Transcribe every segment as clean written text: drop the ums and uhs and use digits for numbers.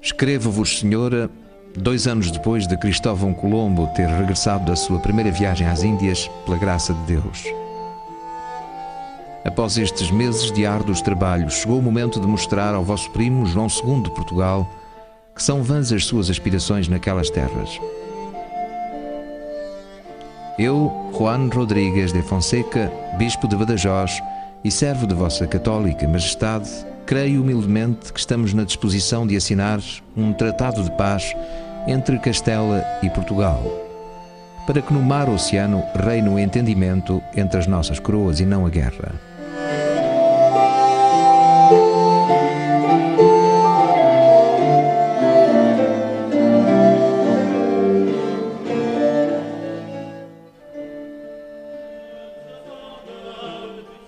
Escrevo-vos, Senhora, 2 anos depois de Cristóvão Colombo ter regressado da sua primeira viagem às Índias, pela graça de Deus. Após estes meses de árduos trabalhos, chegou o momento de mostrar ao vosso primo João II de Portugal que são vãs as suas aspirações naquelas terras. Eu, Juan Rodrigues de Fonseca, bispo de Badajoz e servo de vossa católica majestade, creio humildemente que estamos na disposição de assinar um tratado de paz entre Castela e Portugal, para que no mar oceano reine o entendimento entre as nossas coroas e não a guerra.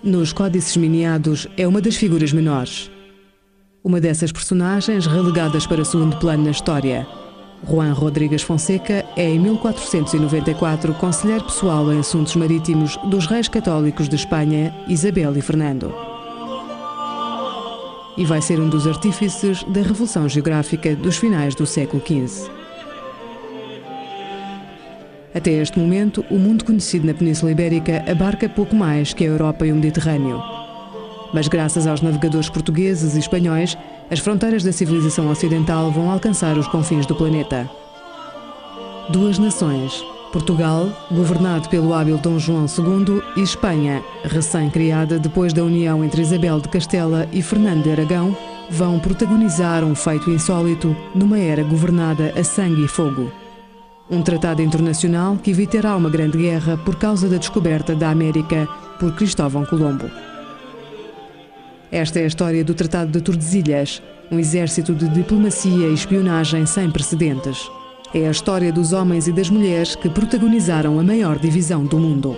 Nos Códices Miniados é uma das figuras menores. Uma dessas personagens relegadas para segundo plano na história. Juan Rodrigues Fonseca é, em 1494, conselheiro pessoal em assuntos marítimos dos reis católicos de Espanha, Isabel e Fernando. E vai ser um dos artífices da Revolução Geográfica dos finais do século XV. Até este momento, o mundo conhecido na Península Ibérica abarca pouco mais que a Europa e o Mediterrâneo. Mas graças aos navegadores portugueses e espanhóis, as fronteiras da civilização ocidental vão alcançar os confins do planeta. 2 nações, Portugal, governado pelo hábil Dom João II, e Espanha, recém-criada depois da união entre Isabel de Castela e Fernando de Aragão, vão protagonizar um feito insólito numa era governada a sangue e fogo. Um tratado internacional que evitará uma grande guerra por causa da descoberta da América por Cristóvão Colombo. Esta é a história do Tratado de Tordesilhas, um exército de diplomacia e espionagem sem precedentes. É a história dos homens e das mulheres que protagonizaram a maior divisão do mundo.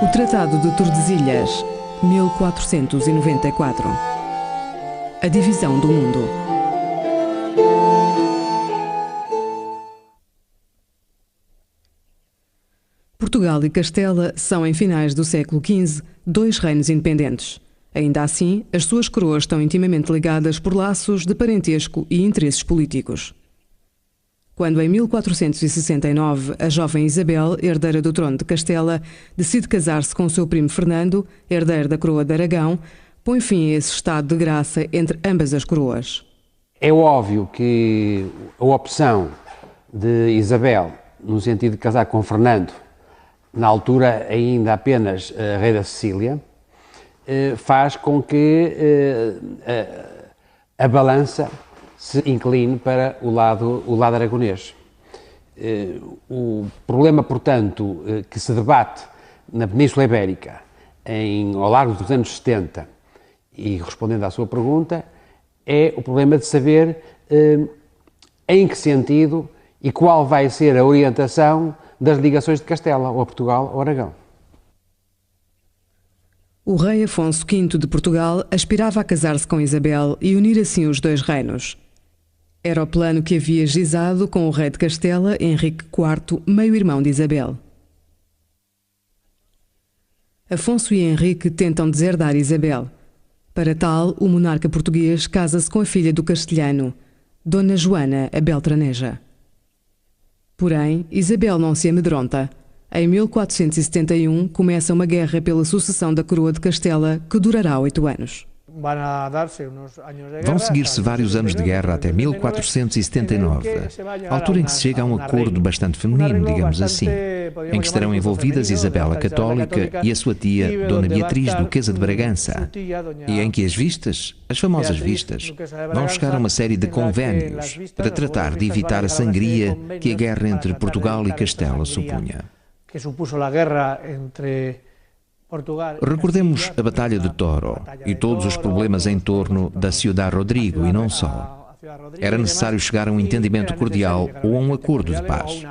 O Tratado de Tordesilhas, 1494. A divisão do mundo. Portugal e Castela são, em finais do século XV, 2 reinos independentes. Ainda assim, as suas coroas estão intimamente ligadas por laços de parentesco e interesses políticos. Quando, em 1469, a jovem Isabel, herdeira do trono de Castela, decide casar-se com o seu primo Fernando, herdeiro da coroa de Aragão, põe fim a esse estado de graça entre ambas as coroas. É óbvio que a opção de Isabel, no sentido de casar com Fernando, na altura ainda apenas rei da Sicília, faz com que a balança se incline para o lado aragonês. O problema, portanto, que se debate na Península Ibérica ao largo dos anos 70, e respondendo à sua pergunta, é o problema de saber em que sentido e qual vai ser a orientação das ligações de Castela, ou a Portugal ou Aragão. O rei Afonso V de Portugal aspirava a casar-se com Isabel e unir assim os 2 reinos. Era o plano que havia gizado com o rei de Castela, Henrique IV, meio-irmão de Isabel. Afonso e Henrique tentam deserdar Isabel. Para tal, o monarca português casa-se com a filha do castelhano, Dona Joana a Beltraneja. Porém, Isabel não se amedronta. Em 1471 começa uma guerra pela sucessão da coroa de Castela que durará 8 anos. Vão seguir-se vários anos de guerra até 1479, altura em que se chega a um acordo bastante feminino, digamos assim, em que estarão envolvidas Isabel a Católica e a sua tia, Dona Beatriz, Duquesa de Bragança, e em que as vistas, as famosas vistas, vão chegar a uma série de convénios para tratar de evitar a sangria que a guerra entre Portugal e Castela supunha. Recordemos a Batalha de Toro e todos os problemas em torno da Ciudad Rodrigo e não só. Era necessário chegar a um entendimento cordial ou a um acordo de paz.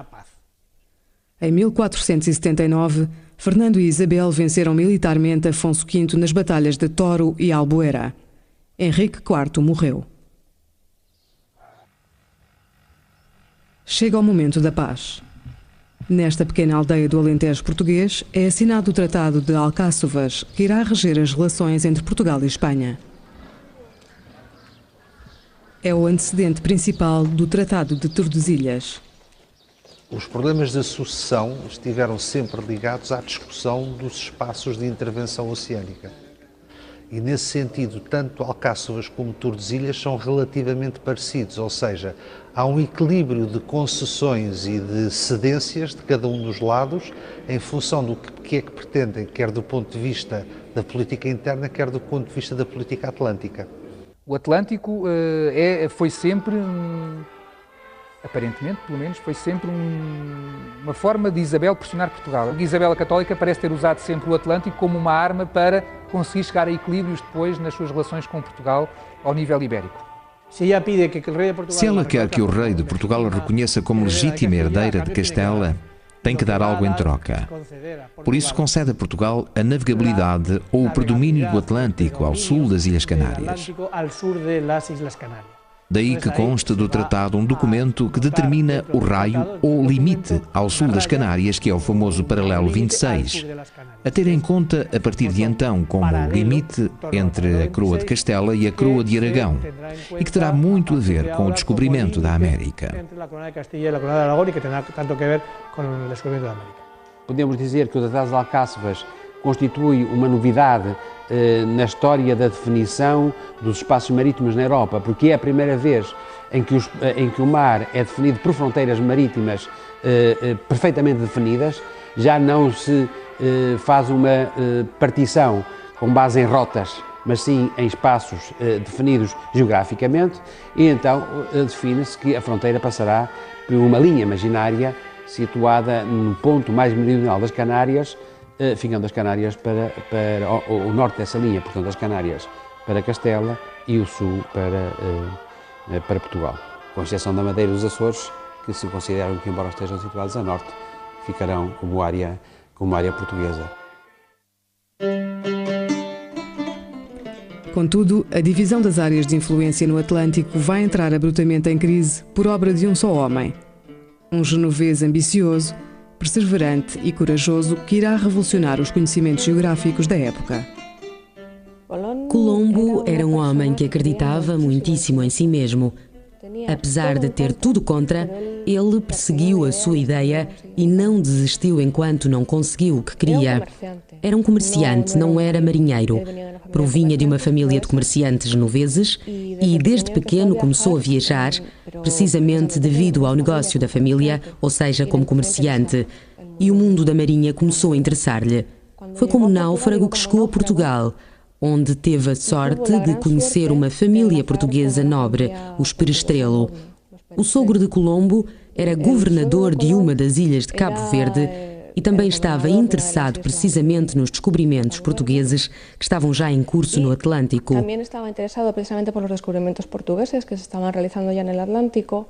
Em 1479, Fernando e Isabel venceram militarmente Afonso V nas batalhas de Toro e Albuera. Henrique IV morreu. Chega o momento da paz. Nesta pequena aldeia do Alentejo português é assinado o Tratado de Alcáçovas, que irá reger as relações entre Portugal e Espanha. É o antecedente principal do Tratado de Tordesilhas. Os problemas da sucessão estiveram sempre ligados à discussão dos espaços de intervenção oceânica. E, nesse sentido, tanto Alcáçovas como Tordesilhas são relativamente parecidos, ou seja, há um equilíbrio de concessões e de cedências de cada um dos lados em função do que é que pretendem, quer do ponto de vista da política interna, quer do ponto de vista da política atlântica. O Atlântico foi sempre, aparentemente, pelo menos, foi sempre uma forma de Isabel pressionar Portugal. A Isabel a Católica parece ter usado sempre o Atlântico como uma arma para conseguir chegar a equilíbrios depois nas suas relações com Portugal ao nível ibérico. Se ela quer que o rei de Portugal a reconheça como legítima herdeira de Castela, tem que dar algo em troca. Por isso concede a Portugal a navegabilidade ou o predomínio do Atlântico ao sul das Ilhas Canárias. Daí que consta do tratado um documento que determina o raio ou limite ao sul das Canárias, que é o famoso paralelo 26, a ter em conta a partir de então como limite entre a coroa de Castela e a coroa de Aragão, e que terá muito a ver com o descobrimento da América. Podemos dizer que o Tratado de Alcáçovas constitui uma novidade na história da definição dos espaços marítimos na Europa, porque é a primeira vez em que o mar é definido por fronteiras marítimas perfeitamente definidas. Já não se faz uma partição com base em rotas, mas sim em espaços definidos geograficamente, e então define-se que a fronteira passará por uma linha imaginária situada no ponto mais meridional das Canárias, ficando as Canárias para o norte dessa linha, portanto as Canárias para Castela e o sul para Portugal, com exceção da Madeira e dos Açores, que se consideram que, embora estejam situados a norte, ficarão como área portuguesa. Contudo, a divisão das áreas de influência no Atlântico vai entrar abruptamente em crise por obra de um só homem. Um genovês ambicioso, perseverante e corajoso que irá revolucionar os conhecimentos geográficos da época. Colombo era um homem que acreditava muitíssimo em si mesmo. Apesar de ter tudo contra, ele perseguiu a sua ideia e não desistiu enquanto não conseguiu o que queria. Era um comerciante, não era marinheiro. Provinha de uma família de comerciantes genoveses e desde pequeno começou a viajar, precisamente devido ao negócio da família, ou seja, como comerciante, e o mundo da marinha começou a interessar-lhe. Foi como náufrago que chegou a Portugal, onde teve a sorte de conhecer uma família portuguesa nobre, os Perestrelo. O sogro de Colombo era governador de uma das ilhas de Cabo Verde e também estava interessado precisamente nos descobrimentos portugueses que estavam já em curso no Atlântico. Também estava interessado precisamente pelos descobrimentos portugueses que se estavam realizando já no Atlântico.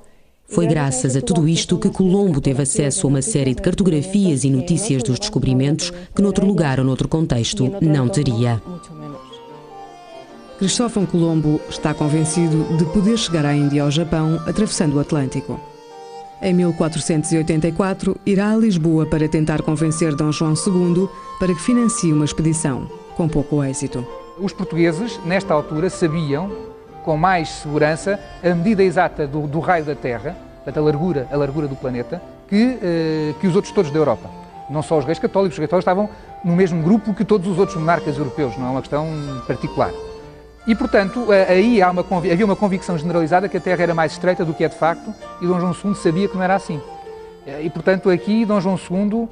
Foi graças a tudo isto que Colombo teve acesso a uma série de cartografias e notícias dos descobrimentos que noutro lugar ou noutro contexto não teria. Cristóvão Colombo está convencido de poder chegar à Índia e ao Japão atravessando o Atlântico. Em 1484, irá a Lisboa para tentar convencer Dom João II para que financie uma expedição, com pouco êxito. Os portugueses, nesta altura, sabiam, com mais segurança, a medida exata do raio da Terra, portanto, a largura do planeta, que os outros todos da Europa. Não só os reis católicos estavam no mesmo grupo que todos os outros monarcas europeus, não é uma questão particular. E, portanto, aí havia uma convicção generalizada que a Terra era mais estreita do que é de facto, e Dom João II sabia que não era assim. E, portanto, aqui Dom João II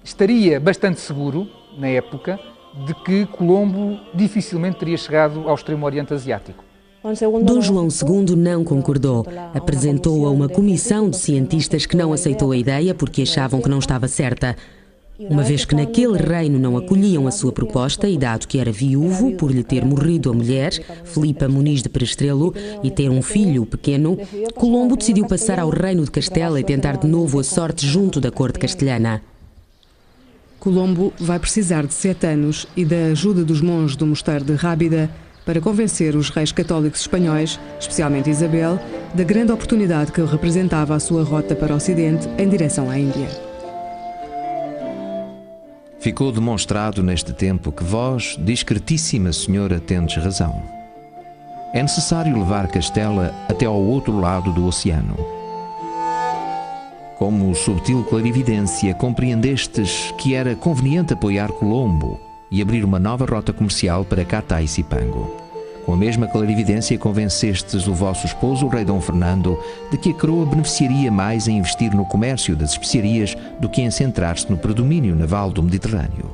estaria bastante seguro, na época, de que Colombo dificilmente teria chegado ao extremo oriente asiático. Dom João II não concordou. Apresentou a uma comissão de cientistas que não aceitou a ideia porque achavam que não estava certa. Uma vez que naquele reino não acolhiam a sua proposta e dado que era viúvo por lhe ter morrido a mulher, Filipa Muniz de Perestrelo, e ter um filho pequeno, Colombo decidiu passar ao reino de Castela e tentar de novo a sorte junto da corte castelhana. Colombo vai precisar de 7 anos e da ajuda dos monges do mosteiro de Rábida para convencer os reis católicos espanhóis, especialmente Isabel, da grande oportunidade que representava a sua rota para o Ocidente em direção à Índia. Ficou demonstrado neste tempo que vós, discretíssima senhora, tendes razão. É necessário levar Castela até ao outro lado do oceano. Como subtil clarividência, compreendestes que era conveniente apoiar Colombo e abrir uma nova rota comercial para Catá e Cipango. Com a mesma clarividência convencestes o vosso esposo, o rei Dom Fernando, de que a coroa beneficiaria mais em investir no comércio das especiarias do que em centrar-se no predomínio naval do Mediterrâneo.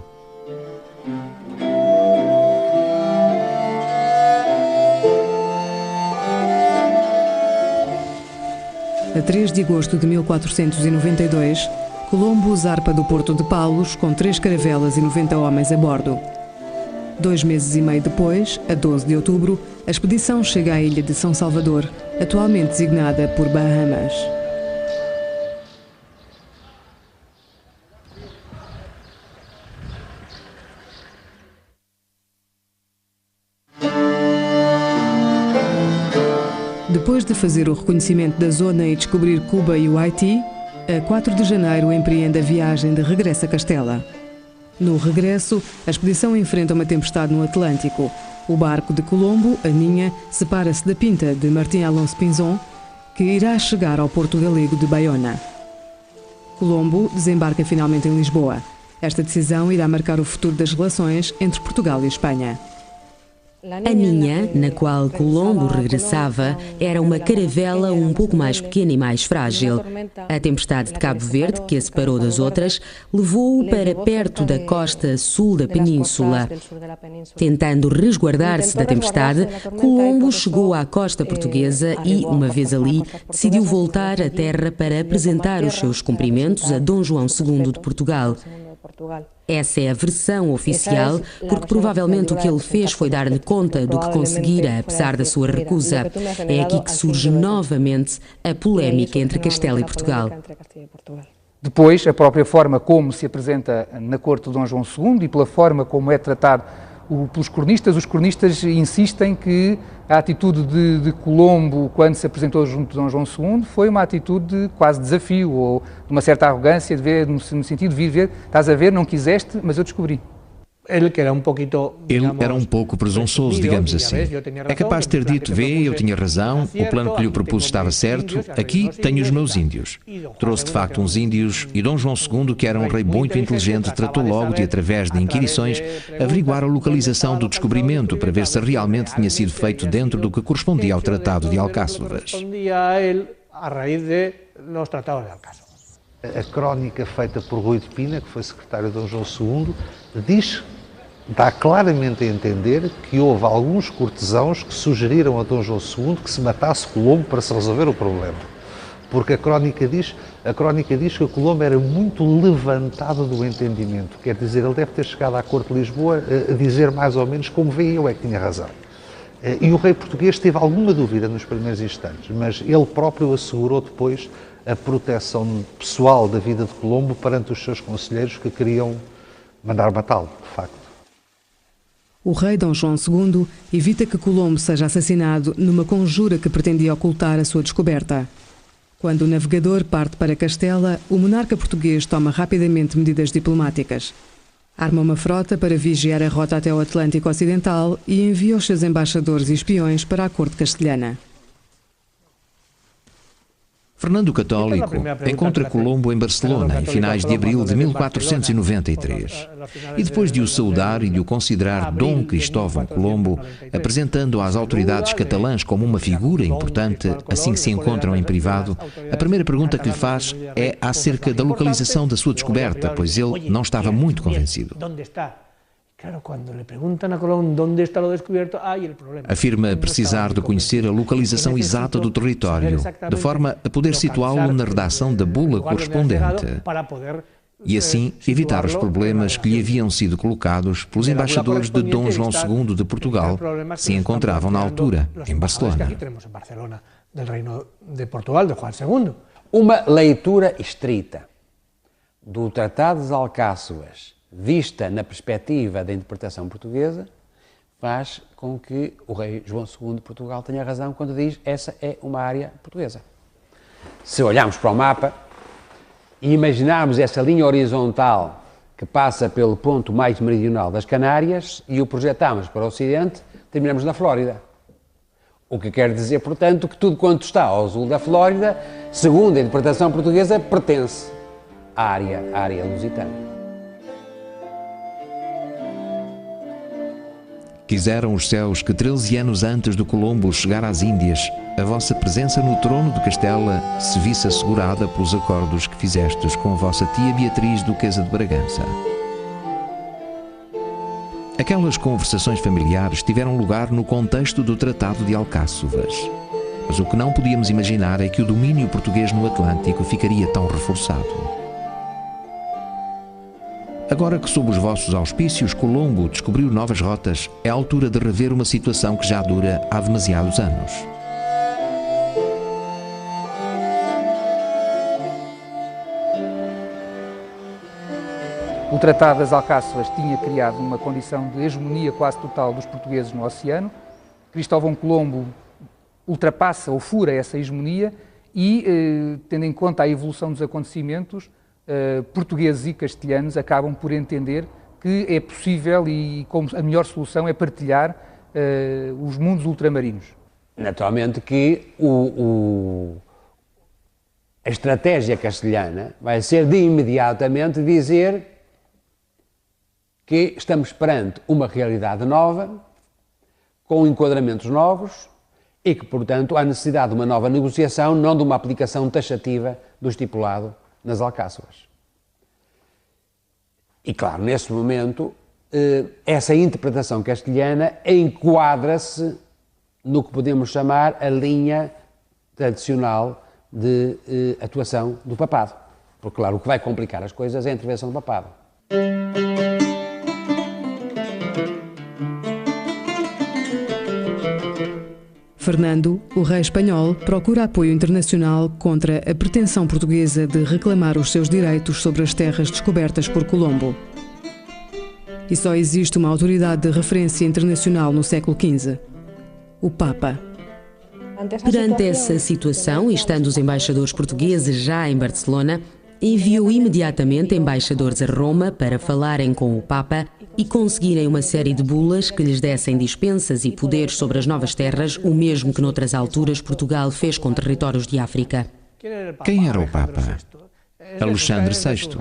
A 3 de agosto de 1492, Colombo zarpa do porto de Palos com 3 caravelas e 90 homens a bordo. 2 meses e meio depois, a 12 de outubro, a expedição chega à ilha de São Salvador, atualmente designada por Bahamas. Depois de fazer o reconhecimento da zona e descobrir Cuba e o Haiti, a 4 de janeiro empreende a viagem de regresso a Castela. No regresso, a expedição enfrenta uma tempestade no Atlântico. O barco de Colombo, a Ninha, separa-se da Pinta de Martim Alonso Pinzon, que irá chegar ao porto galego de Baiona. Colombo desembarca finalmente em Lisboa. Esta decisão irá marcar o futuro das relações entre Portugal e Espanha. A Ninha, na qual Colombo regressava, era uma caravela um pouco mais pequena e mais frágil. A tempestade de Cabo Verde, que a separou das outras, levou-o para perto da costa sul da península. Tentando resguardar-se da tempestade, Colombo chegou à costa portuguesa e, uma vez ali, decidiu voltar à terra para apresentar os seus cumprimentos a Dom João II de Portugal. Essa é a versão oficial, porque provavelmente o que ele fez foi dar-lhe conta do que conseguira, apesar da sua recusa. É aqui que surge novamente a polémica entre Castela e Portugal. Depois, a própria forma como se apresenta na corte de Dom João II e pela forma como é tratado pelos cronistas, os cronistas insistem que a atitude de Colombo, quando se apresentou junto de Dom João II, foi uma atitude de quase desafio, ou de uma certa arrogância, de ver, no sentido de vir ver, estás a ver, não quiseste, mas eu descobri. Ele era um pouco presunçoso, digamos assim. É capaz de ter dito, vê, eu tinha razão, o plano que lhe propus estava certo, aqui tenho os meus índios. Trouxe de facto uns índios e Dom João II, que era um rei muito inteligente, tratou logo de, através de inquirições, averiguar a localização do descobrimento para ver se realmente tinha sido feito dentro do que correspondia ao Tratado de Alcáçovas. A crónica feita por Rui de Pina, que foi secretário de Dom João II, dá claramente a entender que houve alguns cortesãos que sugeriram a Dom João II que se matasse Colombo para se resolver o problema. Porque a crónica diz que Colombo era muito levantado do entendimento. Quer dizer, ele deve ter chegado à corte de Lisboa a dizer mais ou menos como veio eu é que tinha razão. E o rei português teve alguma dúvida nos primeiros instantes, mas ele próprio assegurou depois a proteção pessoal da vida de Colombo perante os seus conselheiros que queriam mandar matá-lo, de facto. O rei Dom João II evita que Colombo seja assassinado numa conjura que pretendia ocultar a sua descoberta. Quando o navegador parte para Castela, o monarca português toma rapidamente medidas diplomáticas. Arma uma frota para vigiar a rota até o Atlântico Ocidental e envia os seus embaixadores e espiões para a corte castelhana. Fernando o Católico encontra Colombo em Barcelona em finais de abril de 1493 e depois de o saudar e de o considerar Dom Cristóvão Colombo, apresentando-o às autoridades catalãs como uma figura importante, assim que se encontram em privado, a primeira pergunta que lhe faz é acerca da localização da sua descoberta, pois ele não estava muito convencido. Afirma precisar de conhecer a localização exata do território, de forma a poder situá-lo na redação da bula correspondente. e assim evitar os problemas que lhe haviam sido colocados pelos embaixadores de Dom João II de Portugal, que se encontravam na altura em Barcelona. Uma leitura estrita do Tratado das Alcáçovas, vista na perspectiva da interpretação portuguesa, faz com que o rei João II de Portugal tenha razão quando diz essa é uma área portuguesa. Se olharmos para o mapa e imaginarmos essa linha horizontal que passa pelo ponto mais meridional das Canárias e o projetarmos para o ocidente, terminamos na Flórida. O que quer dizer, portanto, que tudo quanto está ao sul da Flórida, segundo a interpretação portuguesa, pertence à área lusitana. Quiseram os céus que 13 anos antes de Colombo chegar às Índias, a vossa presença no trono de Castela se visse assegurada pelos acordos que fizestes com a vossa tia Beatriz, duquesa de Bragança. Aquelas conversações familiares tiveram lugar no contexto do Tratado de Alcáçovas. Mas o que não podíamos imaginar é que o domínio português no Atlântico ficaria tão reforçado. Agora que sob os vossos auspícios Colombo descobriu novas rotas, é a altura de rever uma situação que já dura há demasiados anos. O Tratado das Alcáçovas tinha criado uma condição de hegemonia quase total dos portugueses no oceano. Cristóvão Colombo ultrapassa ou fura essa hegemonia e, tendo em conta a evolução dos acontecimentos, portugueses e castelhanos acabam por entender que é possível e como a melhor solução é partilhar os mundos ultramarinos. Naturalmente que a estratégia castelhana vai ser de imediatamente dizer que estamos perante uma realidade nova, com enquadramentos novos e que, portanto, há necessidade de uma nova negociação, não de uma aplicação taxativa do estipulado nas Alcáçovas. E, claro, nesse momento, essa interpretação castelhana enquadra-se no que podemos chamar a linha tradicional de atuação do papado. Porque, claro, o que vai complicar as coisas é a intervenção do papado. Fernando, o rei espanhol, procura apoio internacional contra a pretensão portuguesa de reclamar os seus direitos sobre as terras descobertas por Colombo. E só existe uma autoridade de referência internacional no século XV: o Papa. Perante essa situação, e estando os embaixadores portugueses já em Barcelona, enviou imediatamente embaixadores a Roma para falarem com o Papa e conseguirem uma série de bulas que lhes dessem dispensas e poderes sobre as novas terras, o mesmo que noutras alturas Portugal fez com territórios de África. Quem era o Papa? Alexandre VI.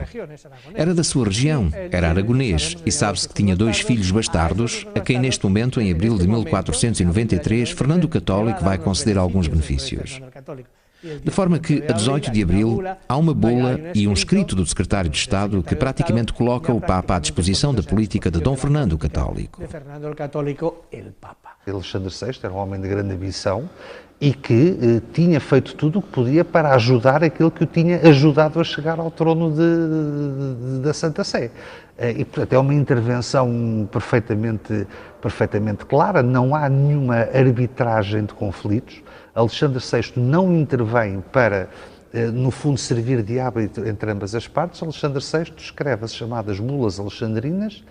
Era da sua região, era aragonês e sabe-se que tinha 2 filhos bastardos, a quem neste momento, em abril de 1493, Fernando o Católico vai conceder alguns benefícios. De forma que, a 18 de abril, há uma bula e um escrito do secretário de Estado que praticamente coloca o Papa à disposição da política de Dom Fernando o Católico. Alexandre VI era um homem de grande ambição e que tinha feito tudo o que podia para ajudar aquele que o tinha ajudado a chegar ao trono da Santa Sé. E, portanto, é uma intervenção perfeitamente clara, não há nenhuma arbitragem de conflitos. Alexandre VI não intervém para, no fundo, servir de árbitro entre ambas as partes. Alexandre VI escreve as chamadas bulas alexandrinas,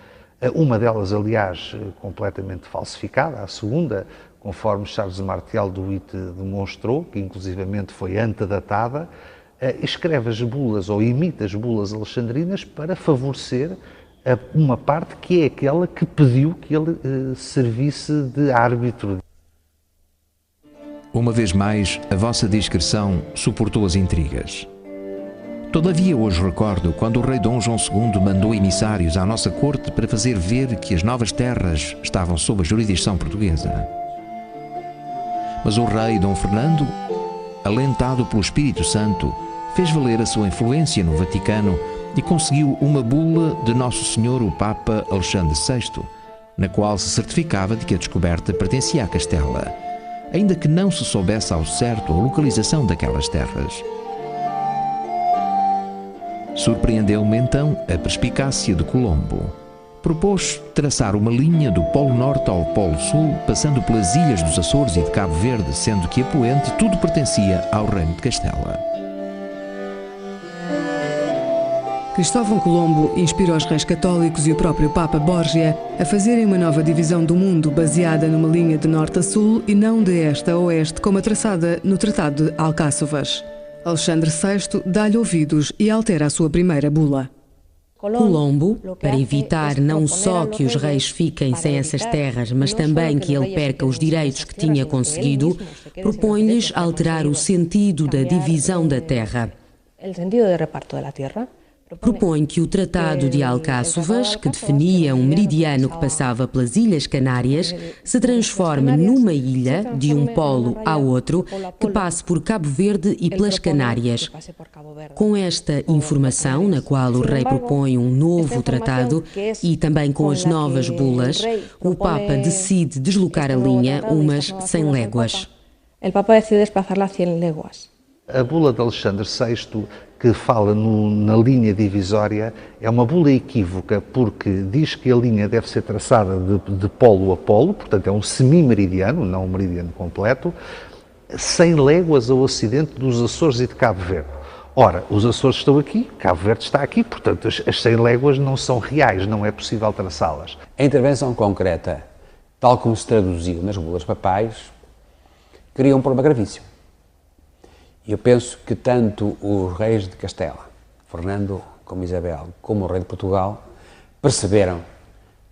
uma delas, aliás, completamente falsificada, a segunda, conforme Charles Martial de Witt demonstrou, que inclusivamente foi antedatada, escreve as bulas ou imita as bulas alexandrinas para favorecer uma parte que é aquela que pediu que ele servisse de árbitro. Uma vez mais, a vossa discrição suportou as intrigas. Todavia, hoje recordo quando o rei Dom João II mandou emissários à nossa corte para fazer ver que as novas terras estavam sob a jurisdição portuguesa. Mas o rei Dom Fernando, alentado pelo Espírito Santo, fez valer a sua influência no Vaticano e conseguiu uma bula de Nosso Senhor o Papa Alexandre VI, na qual se certificava de que a descoberta pertencia a Castela, ainda que não se soubesse ao certo a localização daquelas terras. Surpreendeu-me então a perspicácia de Colombo. Propôs traçar uma linha do Polo Norte ao Polo Sul, passando pelas ilhas dos Açores e de Cabo Verde, sendo que a poente tudo pertencia ao Reino de Castela. Cristóvão Colombo inspirou os reis católicos e o próprio Papa Borgia a fazerem uma nova divisão do mundo baseada numa linha de norte a sul e não de este a oeste como a traçada no Tratado de Alcáçovas. Alexandre VI dá-lhe ouvidos e altera a sua primeira bula. Colombo, para evitar não só que os reis fiquem sem essas terras, mas também que ele perca os direitos que tinha conseguido, propõe-lhes alterar o sentido da divisão da terra. Propõe que o Tratado de Alcáçovas, que definia um meridiano que passava pelas Ilhas Canárias, se transforme numa ilha, de um polo ao outro, que passe por Cabo Verde e pelas Canárias. Com esta informação, na qual o rei propõe um novo tratado, e também com as novas bulas, o Papa decide deslocar a linha umas 100 léguas. O Papa decide desplazá-la 100 léguas. A bula de Alexandre VI, que fala na linha divisória, é uma bula equívoca porque diz que a linha deve ser traçada de polo a polo, portanto é um semimeridiano, não um meridiano completo, 100 léguas ao ocidente dos Açores e de Cabo Verde. Ora, os Açores estão aqui, Cabo Verde está aqui, portanto as 100 léguas não são reais, não é possível traçá-las. A intervenção concreta, tal como se traduziu nas bulas papais, cria um problema gravíssimo. Eu penso que tanto os reis de Castela, Fernando como Isabel, como o rei de Portugal, perceberam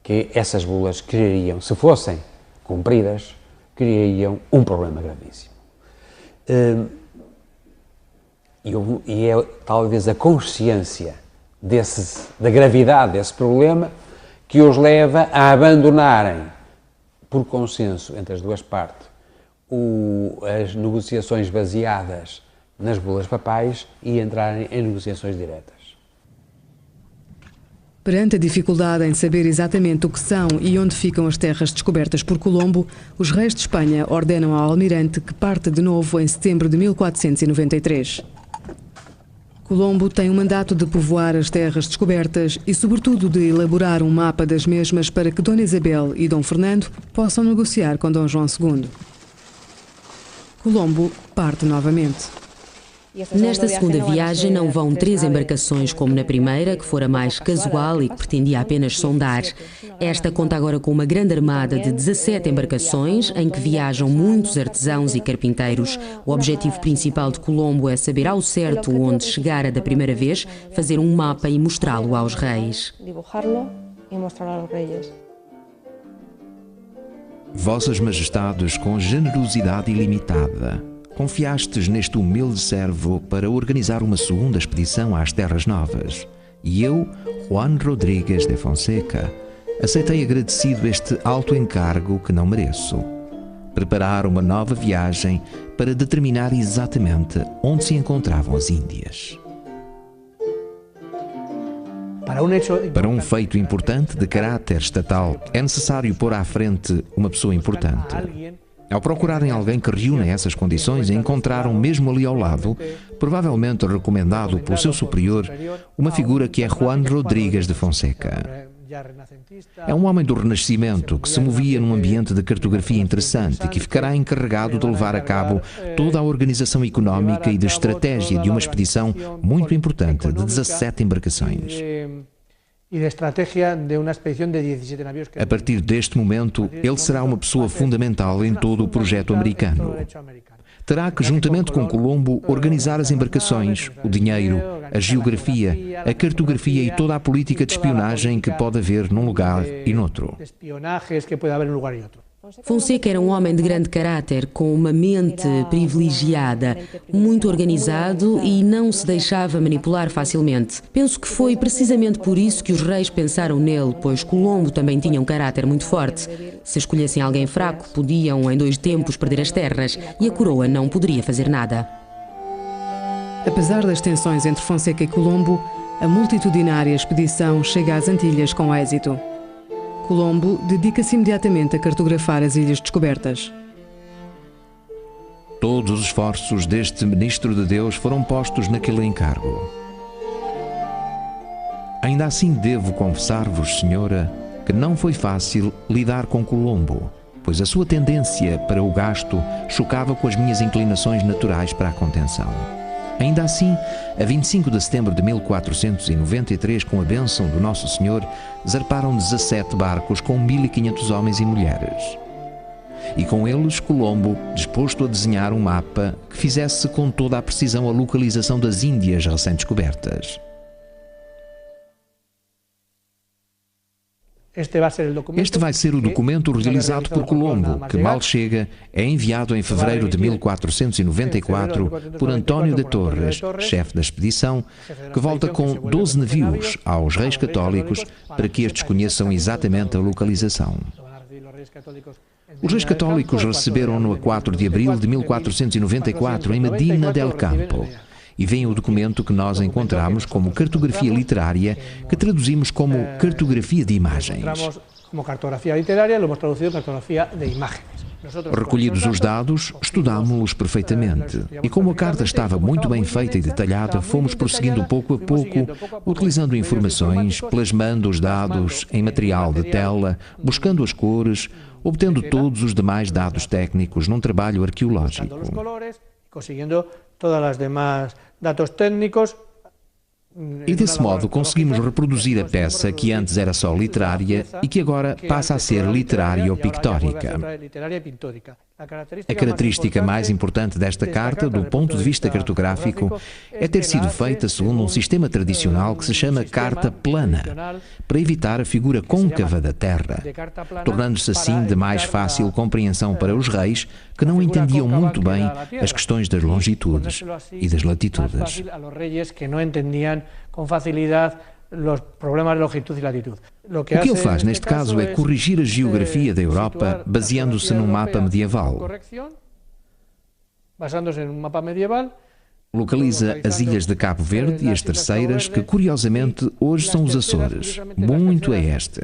que essas bulas criariam, se fossem cumpridas, criariam um problema gravíssimo. E é talvez a consciência da gravidade desse problema que os leva a abandonarem, por consenso entre as duas partes, as negociações baseadas nas bulas papais e entrarem em negociações diretas. Perante a dificuldade em saber exatamente o que são e onde ficam as terras descobertas por Colombo, os reis de Espanha ordenam ao almirante que parte de novo em setembro de 1493. Colombo tem o mandato de povoar as terras descobertas e, sobretudo, de elaborar um mapa das mesmas para que Dona Isabel e Dom Fernando possam negociar com Dom João II. Colombo parte novamente. Nesta segunda viagem não vão 3 embarcações como na primeira, que fora mais casual e que pretendia apenas sondar. Esta conta agora com uma grande armada de 17 embarcações, em que viajam muitos artesãos e carpinteiros. O objetivo principal de Colombo é saber ao certo onde chegara da primeira vez, fazer um mapa e mostrá-lo aos reis. Vossas Majestades, com generosidade ilimitada, confiastes neste humilde servo para organizar uma segunda expedição às Terras Novas. E eu, Juan Rodríguez de Fonseca, aceitei agradecido este alto encargo que não mereço. Preparar uma nova viagem para determinar exatamente onde se encontravam as Índias. Para um feito importante de caráter estatal, é necessário pôr à frente uma pessoa importante. Ao procurarem alguém que reúna essas condições, encontraram mesmo ali ao lado, provavelmente recomendado pelo seu superior, uma figura que é Juan Rodríguez de Fonseca. É um homem do Renascimento que se movia num ambiente de cartografia interessante e que ficará encarregado de levar a cabo toda a organização económica e de estratégia de uma expedição muito importante de 17 embarcações. A partir deste momento, ele será uma pessoa fundamental em todo o projeto americano. Terá que, juntamente com Colombo, organizar as embarcações, o dinheiro, a geografia, a cartografia e toda a política de espionagem que pode haver num lugar e noutro. Fonseca era um homem de grande caráter, com uma mente privilegiada, muito organizado e não se deixava manipular facilmente. Penso que foi precisamente por isso que os reis pensaram nele, pois Colombo também tinha um caráter muito forte. Se escolhessem alguém fraco, podiam em 2 tempos perder as terras e a coroa não poderia fazer nada. Apesar das tensões entre Fonseca e Colombo, a multitudinária expedição chega às Antilhas com êxito. Colombo dedica-se imediatamente a cartografar as ilhas descobertas. Todos os esforços deste ministro de Deus foram postos naquele encargo. Ainda assim devo confessar-vos, senhora, que não foi fácil lidar com Colombo, pois a sua tendência para o gasto chocava com as minhas inclinações naturais para a contenção. Ainda assim, a 25 de setembro de 1493, com a bênção do Nosso Senhor, zarparam 17 barcos com 1.500 homens e mulheres. E com eles, Colombo, disposto a desenhar um mapa que fizesse com toda a precisão a localização das Índias recém-descobertas. Este vai ser o documento realizado por Colombo, que mal chega, é enviado em fevereiro de 1494 por António de Torres, chefe da expedição, que volta com 12 navios aos reis católicos para que estes conheçam exatamente a localização. Os reis católicos receberam-no a 4 de abril de 1494 em Medina del Campo. E vem o documento que nós encontramos como cartografia literária, que traduzimos como cartografia de imagens. Recolhidos os dados, estudámos-los perfeitamente. E como a carta estava muito bem feita e detalhada, fomos prosseguindo pouco a pouco, utilizando informações, plasmando os dados em material de tela, buscando as cores, obtendo todos os demais dados técnicos num trabalho arqueológico. Todas as demais dados técnicos. E desse modo conseguimos reproduzir a peça que antes era só literária e que agora passa a ser literário-pictórica. A característica mais importante desta carta, do ponto de vista cartográfico, é ter sido feita segundo um sistema tradicional que se chama carta plana, para evitar a figura côncava da Terra, tornando-se assim de mais fácil compreensão para os reis que não entendiam muito bem as questões das longitudes e das latitudes. Com facilidade os problemas de longitude e latitude. O que ele faz neste caso é corrigir a geografia da Europa baseando-se num mapa medieval. Localiza as ilhas de Cabo Verde e as terceiras, que curiosamente hoje são os Açores, muito a este,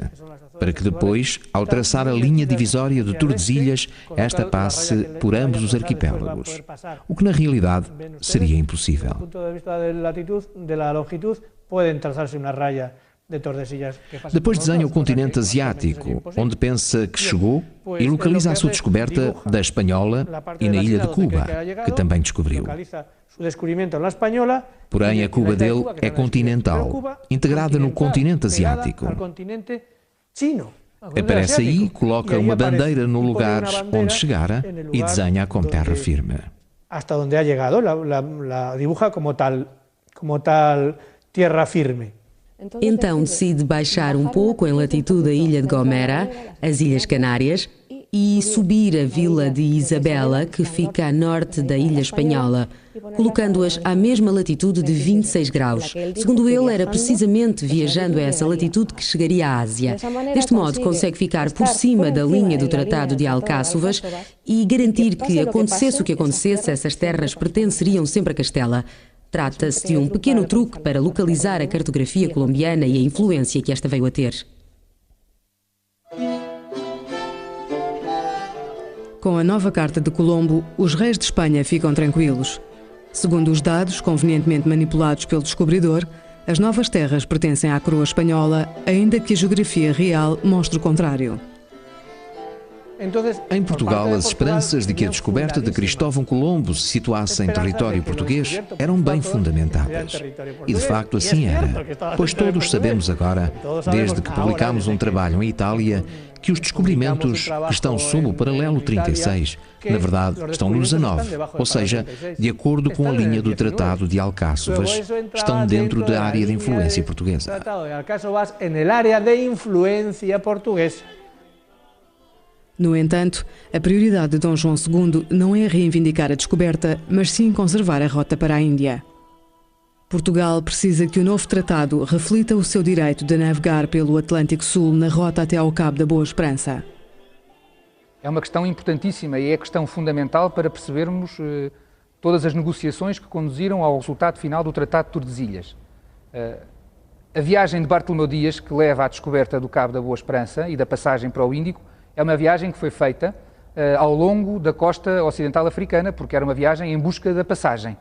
para que depois, ao traçar a linha divisória de Tordesilhas, esta passe por ambos os arquipélagos, o que na realidade seria impossível. Depois desenha o continente asiático, onde pensa que chegou, e localiza a sua descoberta da Espanhola e na ilha de Cuba, que também descobriu. Porém, a Cuba dele é continental, integrada no continente asiático. Aparece aí, coloca uma bandeira no lugar onde chegara e desenha como terra firme. Hasta onde ha llegado, la dibuja como tal tierra firme. Então decide baixar um pouco em latitude a ilha de Gomera, as Ilhas Canárias, e subir a vila de Isabela, que fica a norte da ilha espanhola, colocando-as à mesma latitude de 26 graus. Segundo ele, era precisamente viajando a essa latitude que chegaria à Ásia. Deste modo, consegue ficar por cima da linha do Tratado de Alcáçovas e garantir que, acontecesse o que acontecesse, essas terras pertenceriam sempre a Castela. Trata-se de um pequeno truque para localizar a cartografia colombiana e a influência que esta veio a ter. Com a nova carta de Colombo, os reis de Espanha ficam tranquilos. Segundo os dados convenientemente manipulados pelo descobridor, as novas terras pertencem à coroa espanhola, ainda que a geografia real mostre o contrário. Em Portugal, as esperanças de que a descoberta de Cristóvão Colombo se situasse em território português eram bem fundamentadas. E de facto assim era, pois todos sabemos agora, desde que publicámos um trabalho em Itália, que os descobrimentos que estão sob o paralelo 36, na verdade, estão no 19, ou seja, de acordo com a linha do Tratado de Alcáçovas, estão dentro da área de influência portuguesa. No entanto, a prioridade de Dom João II não é reivindicar a descoberta, mas sim conservar a rota para a Índia. Portugal precisa que o novo tratado reflita o seu direito de navegar pelo Atlântico Sul na rota até ao Cabo da Boa Esperança. É uma questão importantíssima e é a questão fundamental para percebermos todas as negociações que conduziram ao resultado final do Tratado de Tordesilhas. A viagem de Bartolomeu Dias, que leva à descoberta do Cabo da Boa Esperança e da passagem para o Índico, é uma viagem que foi feita ao longo da costa ocidental africana, porque era uma viagem em busca da passagem.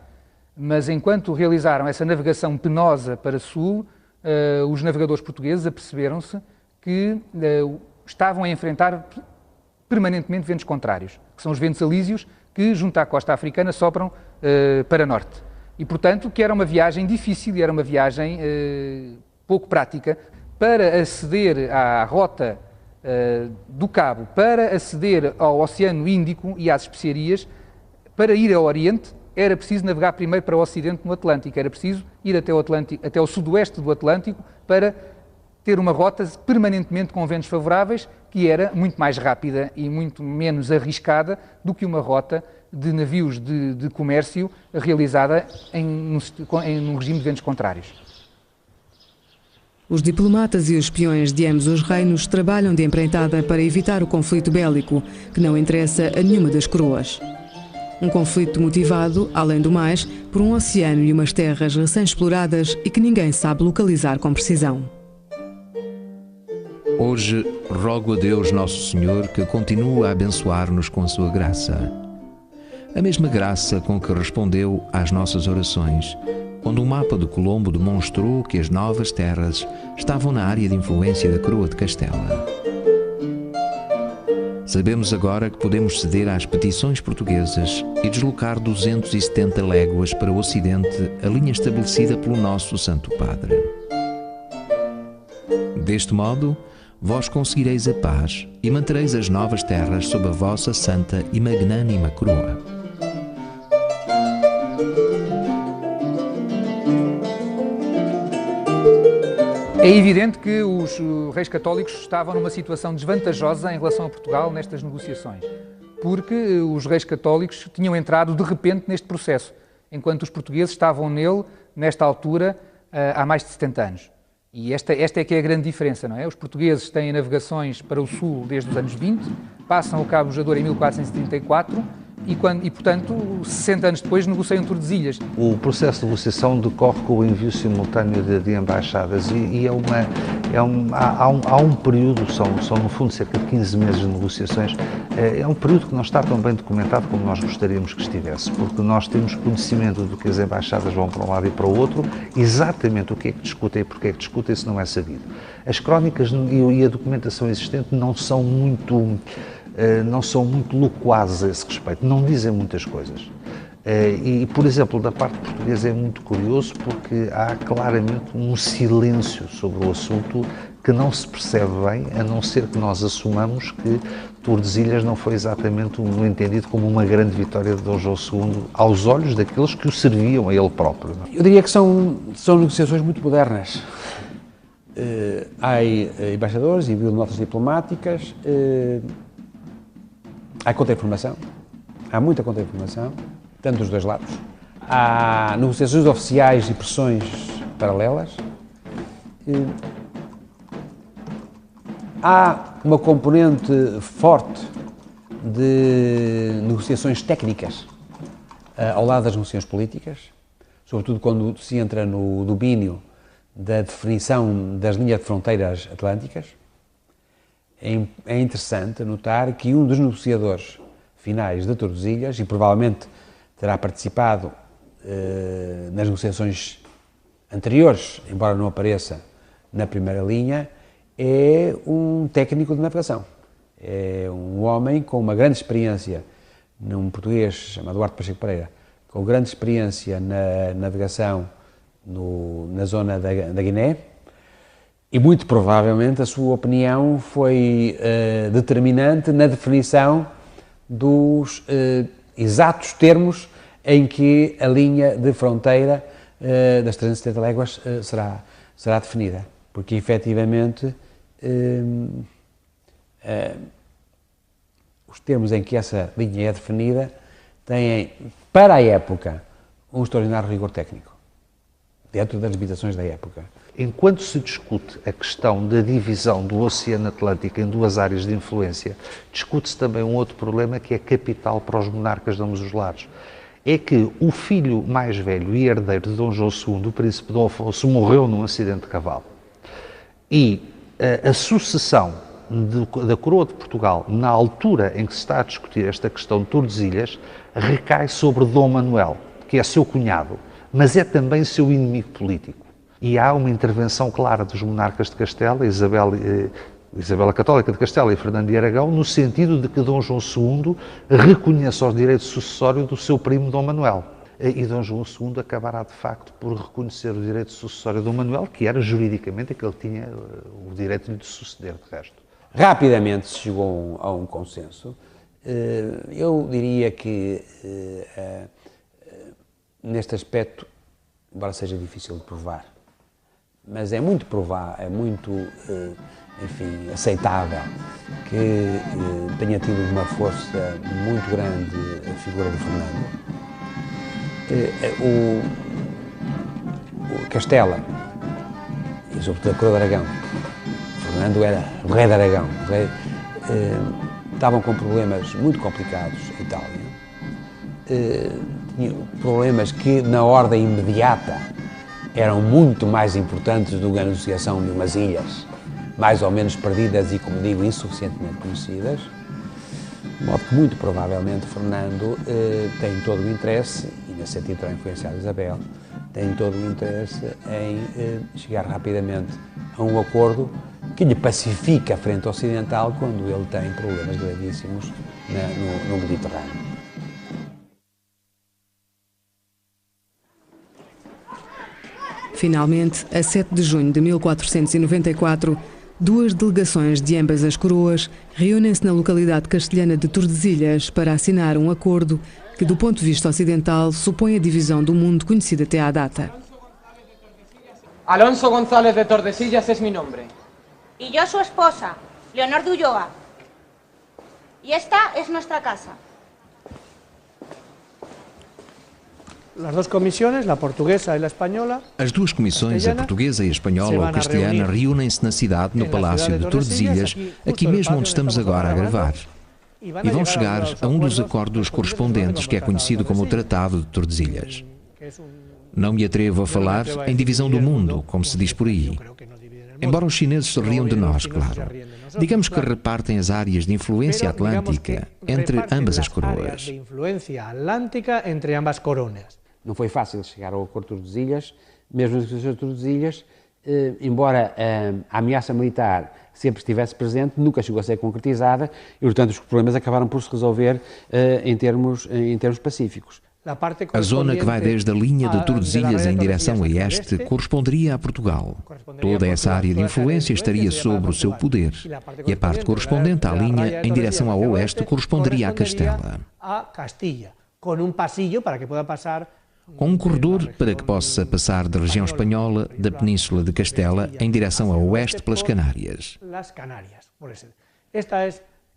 Mas enquanto realizaram essa navegação penosa para sul, os navegadores portugueses aperceberam-se que estavam a enfrentar permanentemente ventos contrários, que são os ventos alísios que, junto à costa africana, sopram para norte. E, portanto, que era uma viagem difícil e era uma viagem pouco prática para aceder à rota do Cabo, para aceder ao Oceano Índico e às especiarias. Para ir ao Oriente, era preciso navegar primeiro para o Ocidente no Atlântico, era preciso ir até o sudoeste do Atlântico para ter uma rota permanentemente com ventos favoráveis, que era muito mais rápida e muito menos arriscada do que uma rota de navios de comércio realizada num regime de ventos contrários. Os diplomatas e os espiões de ambos os reinos trabalham de empreitada para evitar o conflito bélico, que não interessa a nenhuma das coroas. Um conflito motivado, além do mais, por um oceano e umas terras recém-exploradas e que ninguém sabe localizar com precisão. Hoje, rogo a Deus Nosso Senhor que continue a abençoar-nos com a sua graça. A mesma graça com que respondeu às nossas orações, quando o mapa de Colombo demonstrou que as novas terras estavam na área de influência da coroa de Castela. Sabemos agora que podemos ceder às petições portuguesas e deslocar 270 léguas para o Ocidente, a linha estabelecida pelo nosso Santo Padre. Deste modo, vós conseguireis a paz e mantereis as novas terras sob a vossa santa e magnânima coroa. É evidente que os reis católicos estavam numa situação desvantajosa em relação a Portugal nestas negociações, porque os reis católicos tinham entrado de repente neste processo, enquanto os portugueses estavam nele, nesta altura, há mais de 70 anos. E esta é que é a grande diferença, não é? Os portugueses têm navegações para o sul desde os anos 20, passam o Cabo Bojador em 1434 e, portanto, 60 anos depois negociam Tordesilhas. O processo de negociação decorre com o envio simultâneo de embaixadas e há um período, são no fundo cerca de 15 meses de negociações, é um período que não está tão bem documentado como nós gostaríamos que estivesse, porque nós temos conhecimento do que as embaixadas vão para um lado e para o outro, exatamente o que é que discutem e porque é que discutem, isso não é sabido. As crónicas e a documentação existente não são muito loquazes a esse respeito, não dizem muitas coisas. E, por exemplo, da parte portuguesa é muito curioso porque há claramente um silêncio sobre o assunto que não se percebe bem, a não ser que nós assumamos que Tordesilhas não foi exatamente entendido como uma grande vitória de Dom João II aos olhos daqueles que o serviam a ele próprio. Eu diria que são negociações muito modernas. Há embaixadores, envio de notas diplomáticas, há contra-informação, há muita contra-informação, tanto dos dois lados. Há negociações oficiais e pressões paralelas. Há uma componente forte de negociações técnicas ao lado das negociações políticas, sobretudo quando se entra no domínio da definição das linhas de fronteiras atlânticas. É interessante notar que um dos negociadores finais de Tordesilhas, e provavelmente terá participado nas negociações anteriores, embora não apareça na primeira linha, é um técnico de navegação. É um homem com uma grande experiência, um português chamado Duarte Pacheco Pereira, com grande experiência na navegação na zona da Guiné, e muito provavelmente a sua opinião foi determinante na definição dos exatos termos em que a linha de fronteira das 370 léguas será definida, porque efetivamente os termos em que essa linha é definida têm, para a época, um extraordinário rigor técnico, dentro das limitações da época. Enquanto se discute a questão da divisão do Oceano Atlântico em duas áreas de influência, discute-se também um outro problema que é capital para os monarcas de ambos os lados. É que o filho mais velho e herdeiro de Dom João II, o príncipe Dom Afonso, morreu num acidente de cavalo. E a sucessão da coroa de Portugal, na altura em que se está a discutir esta questão de Tordesilhas, recai sobre Dom Manuel, que é seu cunhado, mas é também seu inimigo político. E há uma intervenção clara dos monarcas de Castela, Isabel a Católica de Castela e Fernando de Aragão, no sentido de que Dom João II reconheça o direito sucessório do seu primo Dom Manuel. E Dom João II acabará, de facto, por reconhecer o direito sucessório de Dom Manuel, que era juridicamente aquele que tinha o direito de lhe suceder, de resto. Rapidamente se chegou a um consenso. Eu diria que, neste aspecto, embora seja difícil de provar, mas é muito provável, é muito, enfim, aceitável que tenha tido uma força muito grande a figura de Fernando. O Castela, e sobretudo a Coroa de Aragão, Fernando era o rei de Aragão, estavam com problemas muito complicados em Itália, problemas que na ordem imediata eram muito mais importantes do que a negociação de umas ilhas, mais ou menos perdidas e, como digo, insuficientemente conhecidas, de modo que muito provavelmente Fernando tem todo o interesse, e nesse sentido terá influenciado Isabel, tem todo o interesse em chegar rapidamente a um acordo que lhe pacifica a frente ocidental quando ele tem problemas gravíssimos no Mediterrâneo. Finalmente, a 7 de junho de 1494, duas delegações de ambas as coroas reúnem-se na localidade castelhana de Tordesilhas para assinar um acordo que, do ponto de vista ocidental, supõe a divisão do mundo conhecida até à data. Alonso González de Tordesillas es mi nombre. Y yo su esposa, Leonor de Ulloa. Y esta es nuestra casa. As duas comissões, a portuguesa e a espanhola. As duas comissões, a portuguesa e a espanhola ou castelhana, reúnem-se na cidade, no Palácio de Tordesilhas, aqui mesmo onde estamos agora a gravar. E vão chegar a um dos acordos correspondentes, que é conhecido como o Tratado de Tordesilhas. Não me atrevo a falar em divisão do mundo, como se diz por aí. Embora os chineses se riam de nós, claro. Digamos que repartem as áreas de influência atlântica entre ambas as coroas. Não foi fácil chegar ao acordo de Tordesilhas, mesmo nas negociações de Tordesilhas, embora a ameaça militar sempre estivesse presente, nunca chegou a ser concretizada e, portanto, os problemas acabaram por se resolver em termos pacíficos. A zona que vai desde a linha de Tordesilhas em direção a este corresponderia a Portugal. Toda essa área de influência estaria sob o seu poder. E a parte correspondente à linha em direção ao oeste corresponderia a Castela. Com um corredor para que possa passar da região espanhola da Península de Castela em direção a oeste pelas Canárias.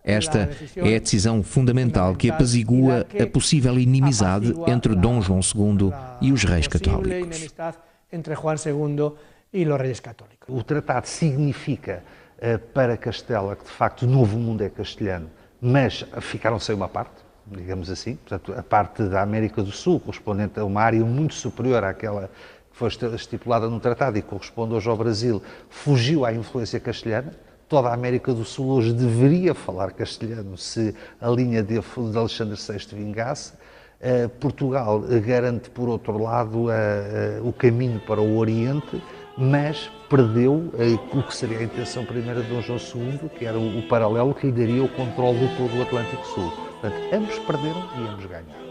Esta é a decisão fundamental que apazigua a possível inimizade entre Dom João II e os reis católicos. O tratado significa para Castela que, de facto, o Novo Mundo é castelhano, mas ficaram sem uma parte, digamos assim. Portanto, a parte da América do Sul, correspondente a uma área muito superior àquela que foi estipulada no tratado e corresponde hoje ao Brasil, fugiu à influência castelhana. Toda a América do Sul hoje deveria falar castelhano se a linha de Alexandre VI vingasse. Portugal garante, por outro lado, o caminho para o Oriente, mas perdeu o que seria a intenção primeira de Dom João II, que era o paralelo que lhe daria o controle de todo o Atlântico Sul. Portanto, ambos perderam e ambos ganharam.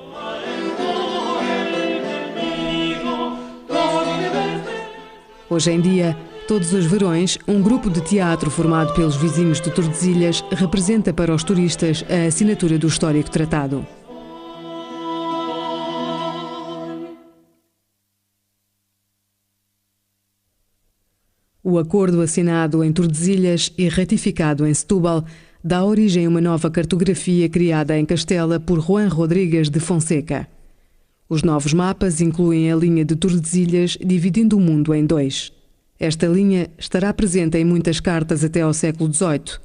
Hoje em dia, todos os verões, um grupo de teatro formado pelos vizinhos de Tordesilhas representa para os turistas a assinatura do histórico tratado. O acordo assinado em Tordesilhas e ratificado em Setúbal dá origem a uma nova cartografia criada em Castela por Juan Rodrigues de Fonseca. Os novos mapas incluem a linha de Tordesilhas, dividindo o mundo em dois. Esta linha estará presente em muitas cartas até ao século XVIII.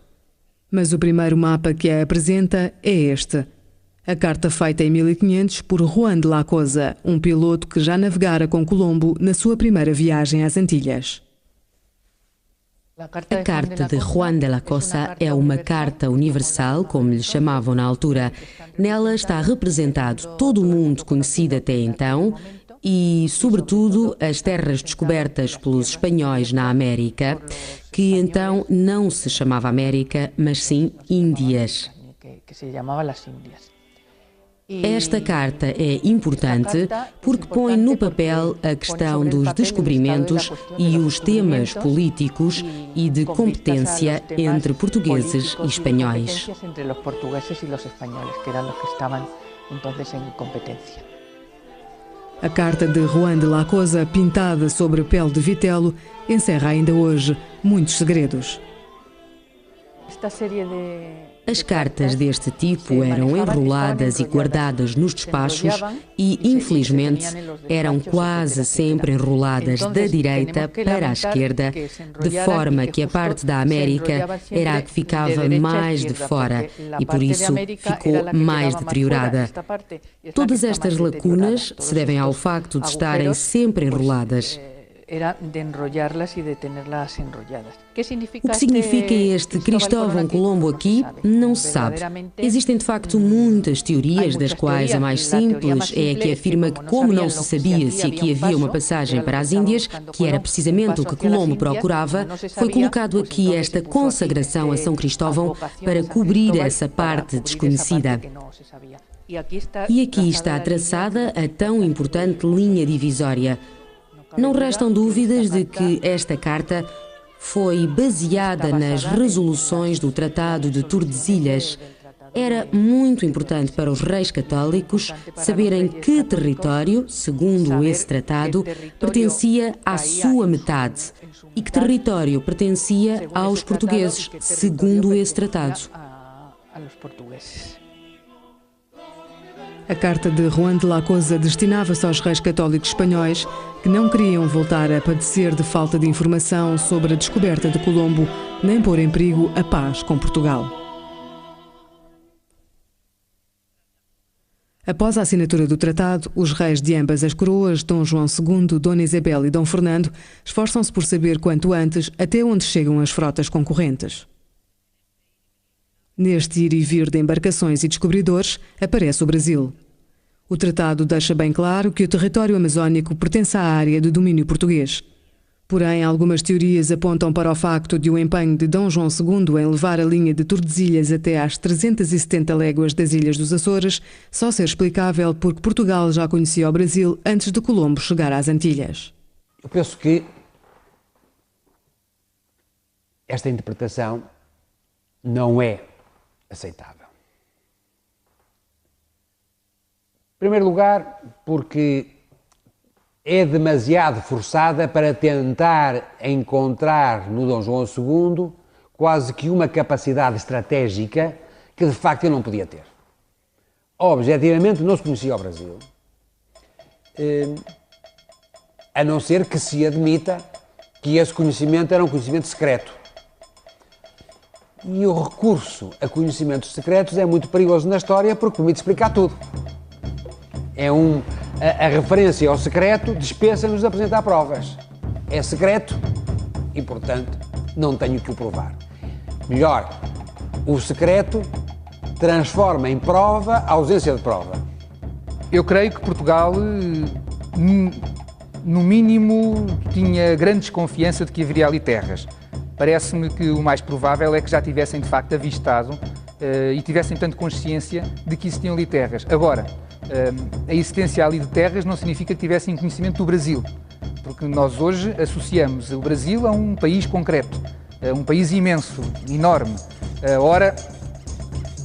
Mas o primeiro mapa que a apresenta é este. A carta feita em 1500 por Juan de la Cosa, um piloto que já navegara com Colombo na sua primeira viagem às Antilhas. A carta de Juan de la Cosa é uma carta universal, como lhe chamavam na altura. Nela está representado todo o mundo conhecido até então e, sobretudo, as terras descobertas pelos espanhóis na América, que então não se chamava América, mas sim Índias. Esta carta é importante porque põe no papel a questão dos descobrimentos e os temas políticos e de competência entre portugueses e espanhóis. A carta de Juan de la Cosa, pintada sobre pele de vitelo, encerra ainda hoje muitos segredos. As cartas deste tipo eram enroladas e guardadas nos despachos e, infelizmente, eram quase sempre enroladas da direita para a esquerda, de forma que a parte da América era a que ficava mais de fora e, por isso, ficou mais deteriorada. Todas estas lacunas se devem ao facto de estarem sempre enroladas. Era de enrollarlas e de tenerlas enrolladas. O que significa este Cristóvão Colombo aqui, não se sabe. Existem de facto muitas teorias, das quais a mais simples é a que afirma que, como não se sabia se aqui havia uma passagem para as Índias, que era precisamente o que Colombo procurava, foi colocado aqui esta consagração a São Cristóvão para cobrir essa parte desconhecida. E aqui está traçada a tão importante linha divisória. Não restam dúvidas de que esta carta foi baseada nas resoluções do Tratado de Tordesilhas. Era muito importante para os reis católicos saberem que território, segundo esse tratado, pertencia à sua metade e que território pertencia aos portugueses, segundo esse tratado. A carta de Juan de la Cosa destinava-se aos reis católicos espanhóis que não queriam voltar a padecer de falta de informação sobre a descoberta de Colombo, nem pôr em perigo a paz com Portugal. Após a assinatura do tratado, os reis de ambas as coroas, Dom João II, Dona Isabel e Dom Fernando, esforçam-se por saber quanto antes até onde chegam as frotas concorrentes. Neste ir e vir de embarcações e descobridores, aparece o Brasil. O tratado deixa bem claro que o território amazónico pertence à área de domínio português. Porém, algumas teorias apontam para o facto de o empenho de Dom João II em levar a linha de Tordesilhas até às 370 léguas das Ilhas dos Açores só ser explicável porque Portugal já conhecia o Brasil antes de Colombo chegar às Antilhas. Eu penso que esta interpretação não é aceitável. Em primeiro lugar, porque é demasiado forçada para tentar encontrar no Dom João II quase que uma capacidade estratégica que de facto ele não podia ter. Objetivamente não se conhecia o Brasil, a não ser que se admita que esse conhecimento era um conhecimento secreto. E o recurso a conhecimentos secretos é muito perigoso na história porque permite explicar tudo. A referência ao secreto dispensa-nos de apresentar provas. É secreto e, portanto, não tenho que o provar. Melhor, o secreto transforma em prova a ausência de prova. Eu creio que Portugal, no mínimo, tinha grande desconfiança de que haveria ali terras. Parece-me que o mais provável é que já tivessem de facto avistado e tivessem tanto consciência de que existiam ali terras. Agora, a existência ali de terras não significa que tivessem conhecimento do Brasil, porque nós hoje associamos o Brasil a um país concreto, a um país imenso, enorme. Ora,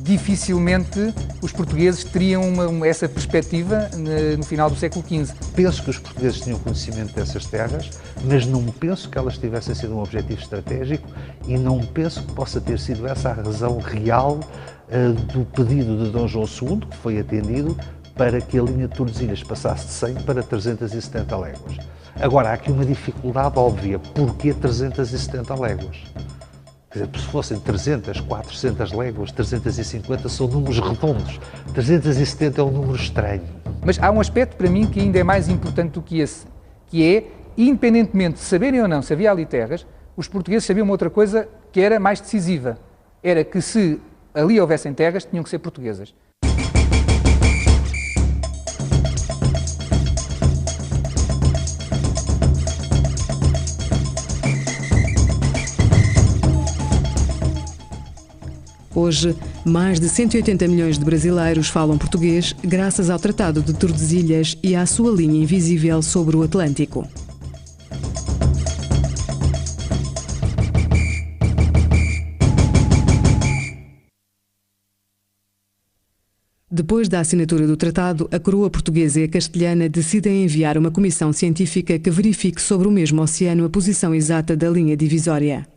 dificilmente os portugueses teriam essa perspectiva no final do século XV. Penso que os portugueses tinham conhecimento dessas terras, mas não penso que elas tivessem sido um objetivo estratégico e não penso que possa ter sido essa a razão real do pedido de Dom João II, que foi atendido, para que a linha de Tordesilhas passasse de 100 para 370 léguas. Agora, há aqui uma dificuldade óbvia. Porquê 370 léguas? Quer dizer, se fossem 300, 400 léguas, 350 são números redondos. 370 é um número estranho. Mas há um aspecto para mim que ainda é mais importante do que esse, que é, independentemente de saberem ou não se havia ali terras, os portugueses sabiam uma outra coisa que era mais decisiva. Era que se ali houvessem terras, tinham que ser portuguesas. Hoje, mais de 180 milhões de brasileiros falam português graças ao Tratado de Tordesilhas e à sua linha invisível sobre o Atlântico. Depois da assinatura do tratado, a coroa portuguesa e a castelhana decidem enviar uma comissão científica que verifique sobre o mesmo oceano a posição exata da linha divisória.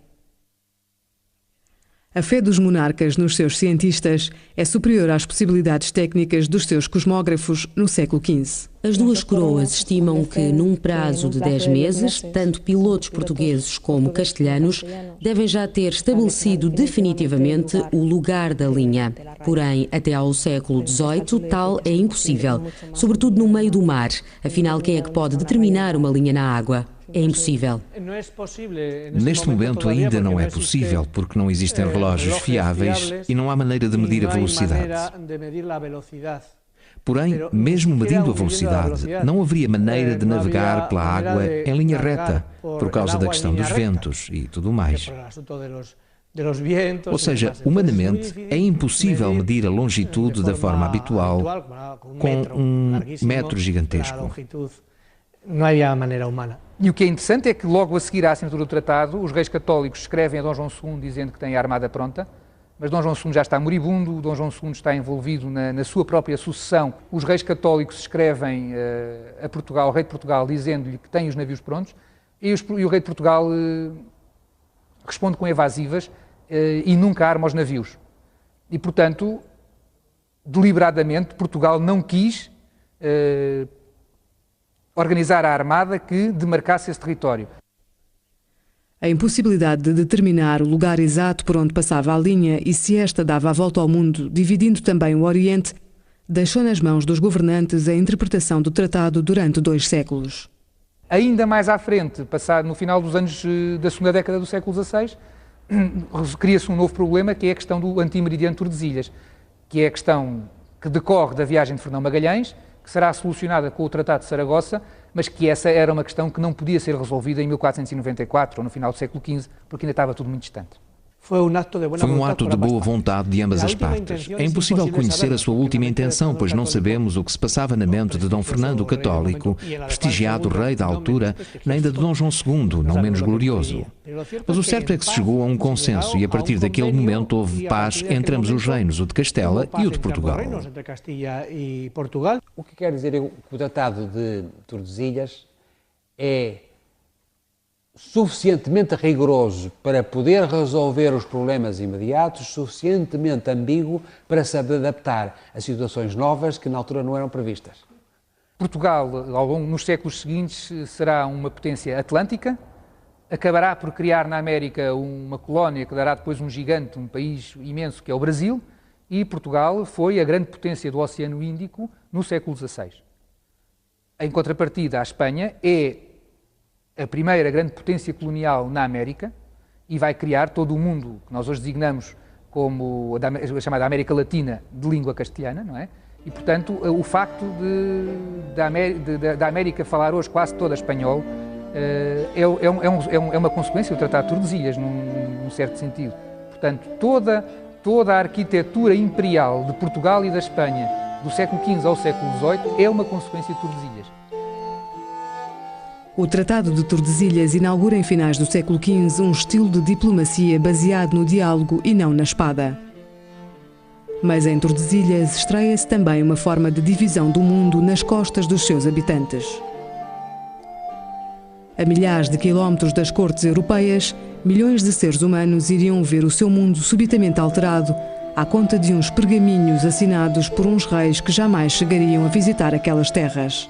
A fé dos monarcas nos seus cientistas é superior às possibilidades técnicas dos seus cosmógrafos no século XV. As duas coroas estimam que, num prazo de 10 meses, tanto pilotos portugueses como castelhanos devem já ter estabelecido definitivamente o lugar da linha. Porém, até ao século XVIII, tal é impossível, sobretudo no meio do mar. Afinal, quem é que pode determinar uma linha na água? É impossível. Neste momento ainda não é possível, porque não existem relógios fiáveis e não há maneira de medir a velocidade. Porém, mesmo medindo a velocidade, não haveria maneira de navegar pela água em linha reta, por causa da questão dos ventos e tudo mais. Ou seja, humanamente, é impossível medir a longitude da forma habitual com um metro gigantesco. Não havia maneira humana. E o que é interessante é que logo a seguir à assinatura do tratado, os reis católicos escrevem a Dom João II dizendo que tem a armada pronta, mas Dom João II já está moribundo, Dom João II está envolvido na sua própria sucessão. Os reis católicos escrevem a Portugal, ao rei de Portugal, dizendo-lhe que tem os navios prontos, e o rei de Portugal responde com evasivas e nunca arma os navios. E, portanto, deliberadamente, Portugal não quis organizar a armada que demarcasse esse território. A impossibilidade de determinar o lugar exato por onde passava a linha e se esta dava a volta ao mundo, dividindo também o Oriente, deixou nas mãos dos governantes a interpretação do tratado durante 2 séculos. Ainda mais à frente, passado no final dos anos da segunda década do século XVI, cria-se um novo problema, que é a questão do antimeridiano Tordesilhas, que é a questão que decorre da viagem de Fernão Magalhães, que será solucionada com o Tratado de Saragossa, mas que essa era uma questão que não podia ser resolvida em 1494 ou no final do século XV, porque ainda estava tudo muito distante. Foi um ato de boa vontade de ambas as partes. É impossível conhecer a sua última intenção, pois não sabemos o que se passava na mente de Dom Fernando o Católico, prestigiado rei da altura, nem da de Dom João II, não menos glorioso. Mas o certo é que se chegou a um consenso e a partir daquele momento houve paz entre ambos os reinos, o de Castela e o de Portugal. O que quer dizer que o Tratado de Tordesilhas é suficientemente rigoroso para poder resolver os problemas imediatos, suficientemente ambíguo para se adaptar a situações novas que na altura não eram previstas. Portugal, nos séculos seguintes, será uma potência atlântica, acabará por criar na América uma colónia que dará depois um gigante, um país imenso que é o Brasil, e Portugal foi a grande potência do Oceano Índico no século XVI. Em contrapartida, a Espanha é a primeira grande potência colonial na América e vai criar todo o mundo que nós hoje designamos como a chamada América Latina de língua castelhana, não é? E, portanto, o facto da América falar hoje quase toda espanhol é uma consequência do Tratado de Tordesilhas, num certo sentido. Portanto, toda a arquitetura imperial de Portugal e da Espanha do século XV ao século XVIII é uma consequência de Tordesilhas. O Tratado de Tordesilhas inaugura em finais do século XV um estilo de diplomacia baseado no diálogo e não na espada. Mas em Tordesilhas estreia-se também uma forma de divisão do mundo nas costas dos seus habitantes. A milhares de quilómetros das cortes europeias, milhões de seres humanos iriam ver o seu mundo subitamente alterado à conta de uns pergaminhos assinados por uns reis que jamais chegariam a visitar aquelas terras.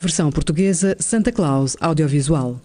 Versão portuguesa, Santa Claus Audiovisual.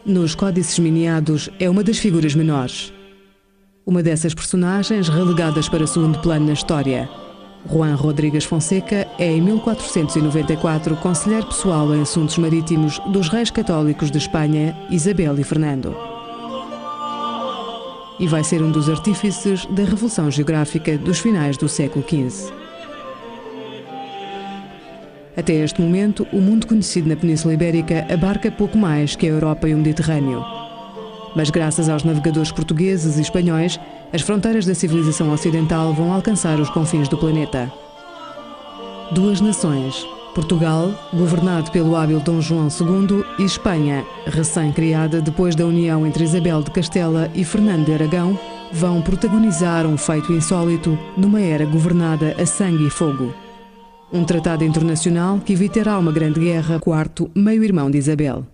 nos Códices Miniados, é uma das figuras menores. Uma dessas personagens relegadas para segundo plano na história. Juan Rodríguez Fonseca é, em 1494, conselheiro pessoal em assuntos marítimos dos reis católicos de Espanha, Isabel e Fernando. E vai ser um dos artífices da Revolução Geográfica dos finais do século XV. Até este momento, o mundo conhecido na Península Ibérica abarca pouco mais que a Europa e o Mediterrâneo. Mas graças aos navegadores portugueses e espanhóis, as fronteiras da civilização ocidental vão alcançar os confins do planeta. Duas nações, Portugal, governado pelo hábil Dom João II, e Espanha, recém-criada depois da união entre Isabel de Castela e Fernando de Aragão, vão protagonizar um feito insólito numa era governada a sangue e fogo. Um tratado internacional que evitará uma grande guerra, quarto meio-irmão de Isabel.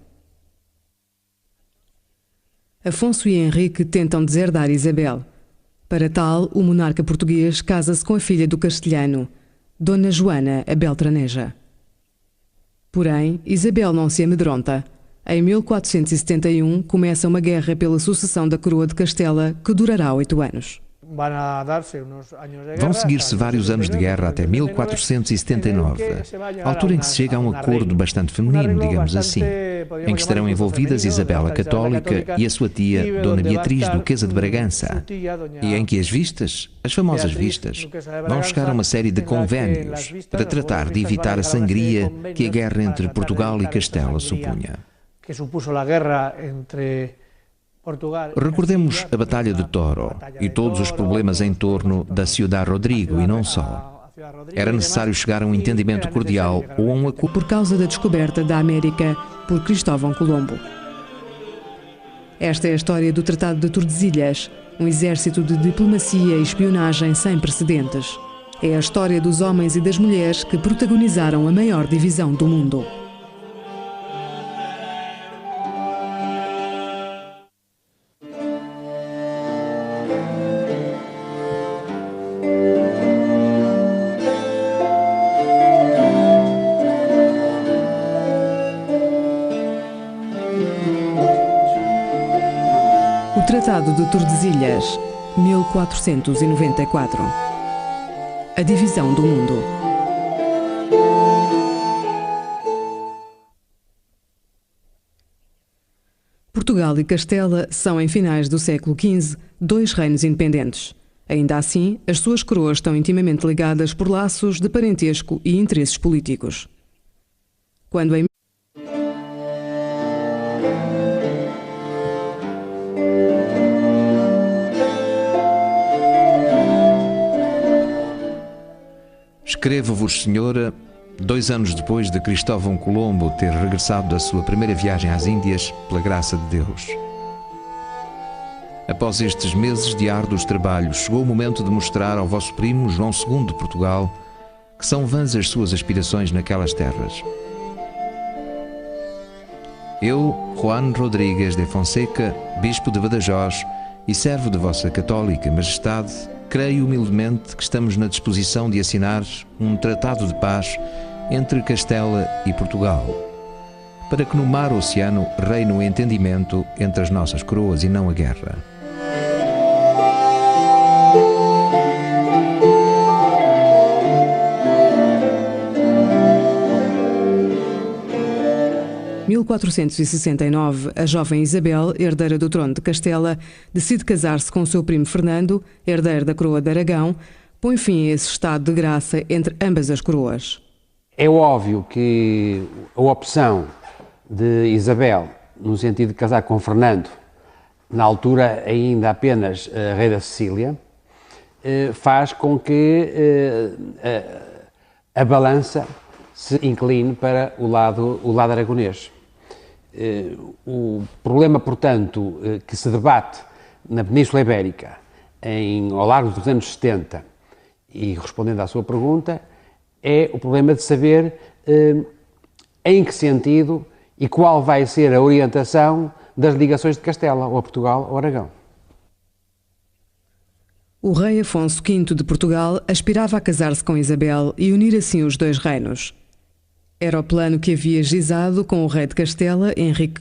Afonso e Henrique tentam deserdar Isabel. Para tal, o monarca português casa-se com a filha do castelhano, Dona Joana a Beltraneja. Porém, Isabel não se amedronta. Em 1471 começa uma guerra pela sucessão da coroa de Castela que durará 8 anos. Vão seguir-se vários anos de guerra até 1479, altura em que se chega a um acordo bastante feminino, digamos assim, em que estarão envolvidas Isabel a Católica e a sua tia, Dona Beatriz, Duquesa de Bragança, e em que as vistas, as famosas vistas, vão chegar a uma série de convénios para tratar de evitar a sangria que a guerra entre Portugal e Castela supunha. Recordemos a Batalha de Toro e todos os problemas em torno da Ciudad Rodrigo e não só. Era necessário chegar a um entendimento cordial ou a um acordo por causa da descoberta da América por Cristóvão Colombo. Esta é a história do Tratado de Tordesilhas, um exército de diplomacia e espionagem sem precedentes. É a história dos homens e das mulheres que protagonizaram a maior divisão do mundo. O Tratado de Tordesilhas, 1494. A divisão do mundo. Portugal e Castela são, em finais do século XV, dois reinos independentes. Ainda assim, as suas coroas estão intimamente ligadas por laços de parentesco e interesses políticos. Quando em Escrevo-vos, senhora, 2 anos depois de Cristóvão Colombo ter regressado da sua primeira viagem às Índias, pela graça de Deus. Após estes meses de árduos trabalhos, chegou o momento de mostrar ao vosso primo João II de Portugal que são vãs as suas aspirações naquelas terras. Eu, Juan Rodríguez de Fonseca, bispo de Badajoz e servo de vossa católica majestade, creio humildemente que estamos na disposição de assinar um tratado de paz entre Castela e Portugal, para que no mar oceano reine o entendimento entre as nossas coroas e não a guerra. Em 1469, a jovem Isabel, herdeira do trono de Castela, decide casar-se com o seu primo Fernando, herdeiro da coroa de Aragão, põe fim a esse estado de graça entre ambas as coroas. É óbvio que a opção de Isabel, no sentido de casar com Fernando, na altura ainda apenas rei da Sicília, faz com que a balança se incline para o lado aragonês. O problema, portanto, que se debate na Península Ibérica ao largo dos anos 70, e respondendo à sua pergunta, é o problema de saber em que sentido e qual vai ser a orientação das ligações de Castela, ou a Portugal, ou Aragão. O rei Afonso V de Portugal aspirava a casar-se com Isabel e unir assim os dois reinos. Era o plano que havia gizado com o rei de Castela, Henrique